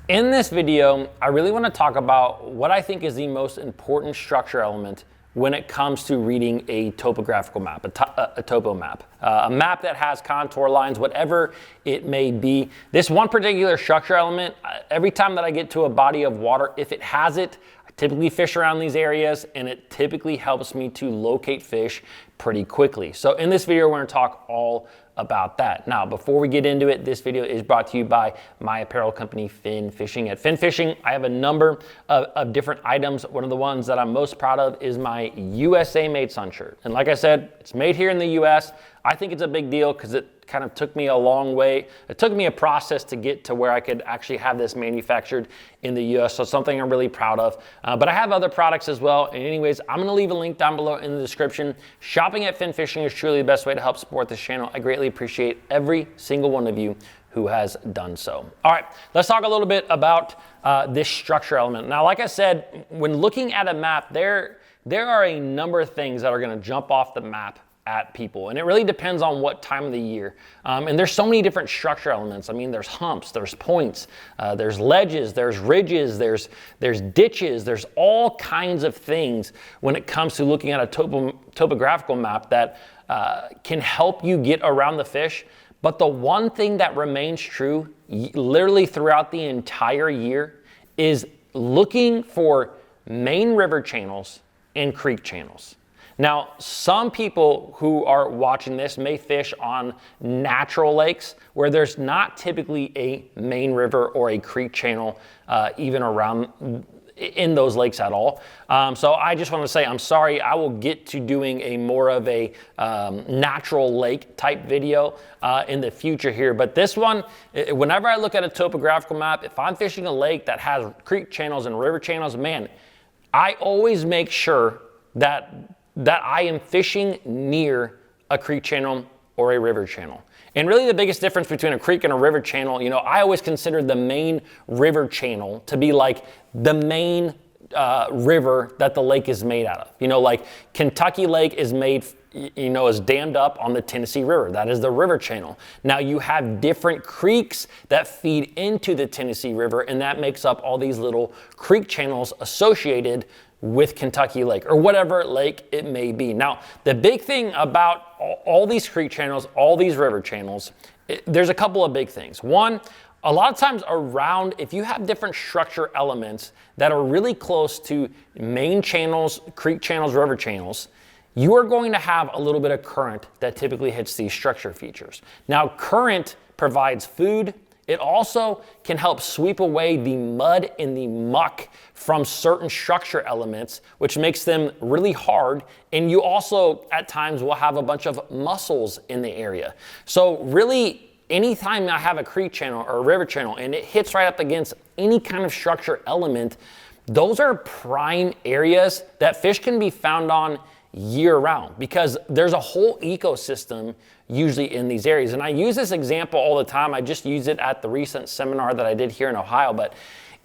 In this video, I really want to talk about what I think is the most important structure element when it comes to reading a topographical map, a topo map, a map that has contour lines, whatever it may be. This one particular structure element, every time that I get to a body of water, if it has it, I typically fish around these areas and it typically helps me to locate fish pretty quickly. So in this video, we're going to talk all about that. Now, before we get into it, this video is brought to you by my apparel company, Finn Fishing. At Finn Fishing, I have a number of different items. One of the ones that I'm most proud of is my USA made sun shirt. And like I said, it's made here in the US. I think it's a big deal because it kind of took me a long way. It took me a process to get to where I could actually have this manufactured in the US. So it's something I'm really proud of. But I have other products as well. And anyways, I'm going to leave a link down below in the description. Shopping at Finn Fishing is truly the best way to help support this channel. I greatly appreciate every single one of you who has done so. All right, let's talk a little bit about this structure element. Now, like I said, when looking at a map, there are a number of things that are going to jump off the map at people, and it really depends on what time of the year. And there's so many different structure elements. I mean, there's humps, there's points, there's ledges, there's ridges, there's ditches, there's all kinds of things when it comes to looking at a topographical map that can help you get around the fish. But the one thing that remains true literally throughout the entire year is looking for main river channels and creek channels. Now, some people who are watching this may fish on natural lakes where there's not typically a main river or a creek channel even around in those lakes at all. So I just want to say I'm sorry. I will get to doing a more of a natural lake type video in the future here. But this one, whenever I look at a topographical map, if I'm fishing a lake that has creek channels and river channels, man, I always make sure that I am fishing near a creek channel or a river channel. And really the biggest difference between a creek and a river channel, you know, I always consider the main river channel to be like the main river that the lake is made out of. You know, like Kentucky Lake is made, you know, is dammed up on the Tennessee River. That is the river channel. Now you have different creeks that feed into the Tennessee River, and that makes up all these little creek channels associated with Kentucky Lake or whatever lake it may be. Now, the big thing about all these creek channels, all these river channels, there's a couple of big things. One, a lot of times around, if you have different structure elements that are really close to main channels, creek channels, river channels, you are going to have a little bit of current that typically hits these structure features. Now, current provides food. It also can help sweep away the mud and the muck from certain structure elements, which makes them really hard. And you also, at times, will have a bunch of mussels in the area. So really, anytime I have a creek channel or a river channel and it hits right up against any kind of structure element, those are prime areas that fish can be found on year round because there's a whole ecosystem usually in these areas. And I use this example all the time. I just used it at the recent seminar that I did here in Ohio. But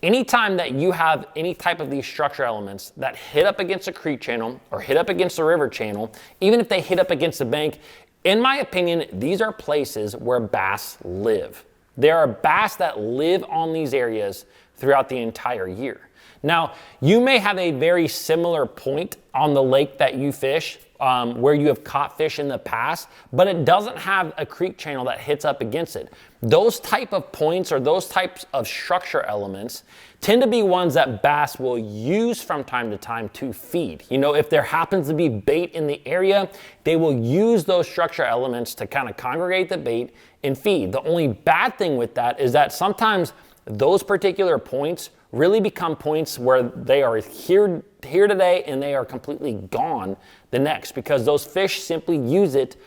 anytime that you have any type of these structure elements that hit up against a creek channel or hit up against a river channel, even if they hit up against a bank, in my opinion, these are places where bass live. There are bass that live on these areas throughout the entire year. Now, you may have a very similar point on the lake that you fish where you have caught fish in the past, but it doesn't have a creek channel that hits up against it. Those type of points or those types of structure elements tend to be ones that bass will use from time to time to feed. You know, if there happens to be bait in the area, they will use those structure elements to kind of congregate the bait and feed. The only bad thing with that is that sometimes those particular points really become points where they are here today and they are completely gone the next because those fish simply use it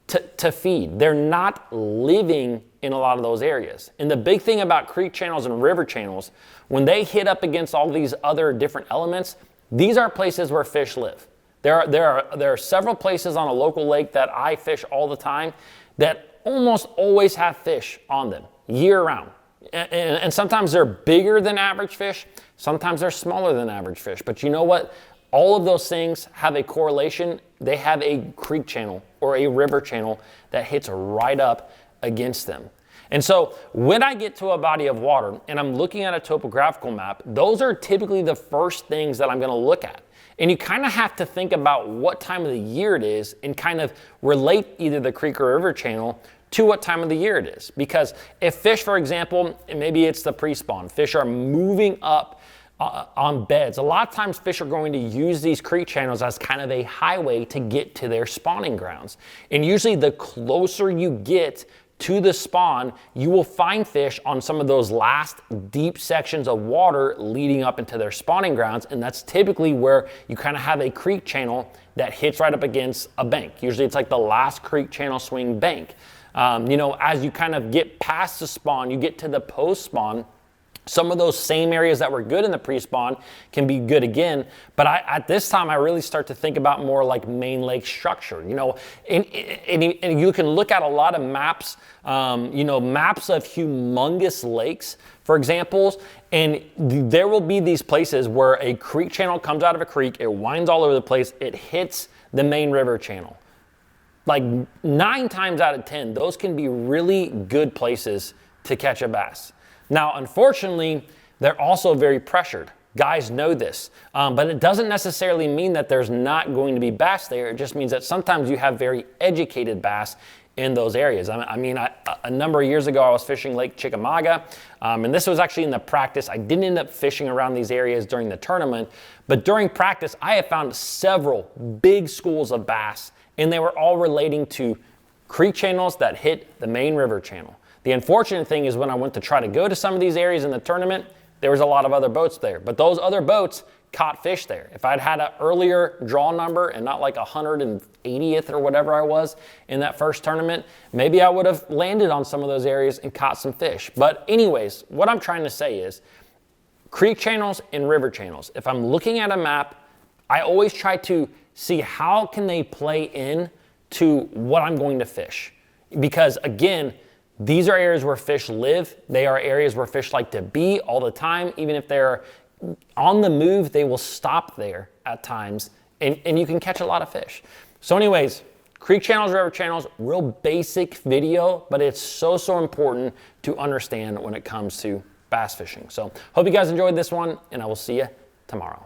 to feed. They're not living in a lot of those areas. And the big thing about creek channels and river channels, when they hit up against all these other different elements, these are places where fish live. There are several places on a local lake that I fish all the time that almost always have fish on them year round. And sometimes they're bigger than average fish. Sometimes they're smaller than average fish. But you know what? All of those things have a correlation. They have a creek channel or a river channel that hits right up against them. And so when I get to a body of water and I'm looking at a topographical map, those are typically the first things that I'm going to look at. And you kind of have to think about what time of the year it is and kind of relate either the creek or river channel to what time of the year it is. Because if fish, for example, maybe it's the pre-spawn, fish are moving up on beds. A lot of times fish are going to use these creek channels as kind of a highway to get to their spawning grounds. And usually the closer you get to the spawn, you will find fish on some of those last deep sections of water leading up into their spawning grounds. And that's typically where you kind of have a creek channel that hits right up against a bank. Usually it's like the last creek channel swing bank. You know, as you kind of get past the spawn, you get to the post spawn, some of those same areas that were good in the pre-spawn can be good again. But at this time, I really start to think about more like main lake structure. You know, and you can look at a lot of maps, you know, maps of humongous lakes, for example, and there will be these places where a creek channel comes out of a creek, it winds all over the place, it hits the main river channel. Like 9 times out of 10, those can be really good places to catch a bass. Now, unfortunately, they're also very pressured. Guys know this, but it doesn't necessarily mean that there's not going to be bass there. It just means that sometimes you have very educated bass in those areas. I mean, a number of years ago, I was fishing Lake Chickamauga, and this was actually in the practice. I didn't end up fishing around these areas during the tournament, but during practice, I have found several big schools of bass, and they were all relating to creek channels that hit the main river channel. The unfortunate thing is when I went to try to go to some of these areas in the tournament, there was a lot of other boats there, but those other boats caught fish there. If I'd had an earlier draw number and not like 180th or whatever I was in that first tournament, maybe I would have landed on some of those areas and caught some fish. But anyways, what I'm trying to say is creek channels and river channels. If I'm looking at a map, I always try to see how can they play in to what I'm going to fish. Because again, these are areas where fish live. They are areas where fish like to be all the time. Even if they're on the move, they will stop there at times, and you can catch a lot of fish. So anyways, creek channels, river channels, real basic video, but it's so important to understand when it comes to bass fishing. So hope you guys enjoyed this one, and I will see you tomorrow.